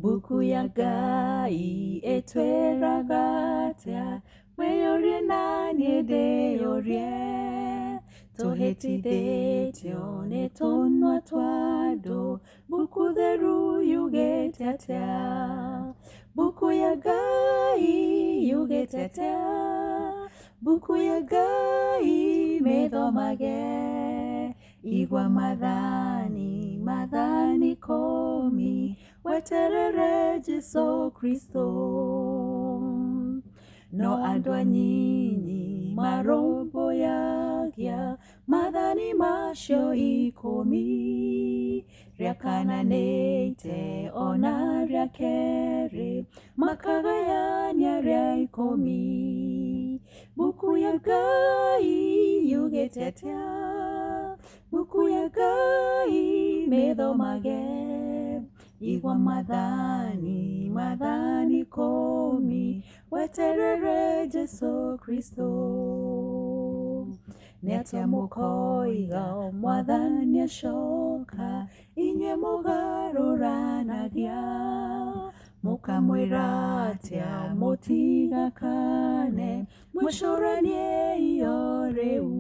Buku ya Ngai etweraga atia, weyorie na nĩndĩyũrie. Tũhĩtithĩtio nĩ tũnua twa andũ, buku theru yugĩte atĩa? Buku ya Ngai yugĩte atĩa? Buku ya Ngai mĩthomage. Igua mathani 10, weterere Jesu Kristo. No andũ anyinyi marũmbũyagia mathani macio 10. Rĩa kana nĩ ite ona rĩa kerĩ, makagayania rĩa 10. Buku ya Ngai yugĩte atĩa? Buku ya Ngai mĩthomage. Igua mathani 10, weterere Jesu Kristo. Nĩatĩa mũkoiga Mwathani acoka, inyuĩ mũgarũranagia? Mũkamwĩra atĩa mũtigakane, mwĩcũranie iyo rĩu?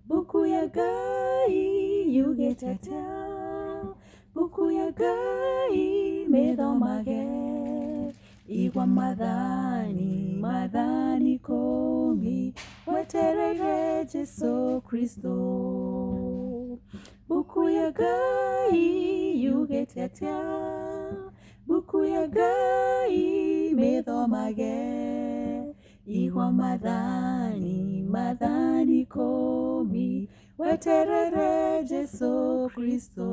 Buku ya Ngai yugĩte atĩa? Buku ya Ngai mĩthomage. Igua mathani 10, weterere Jesu Kristo. Buku ya Ngai yugĩte atĩa? Buku ya Ngai mĩthomage. Igua mathani 10, weterere Jesu Kristo.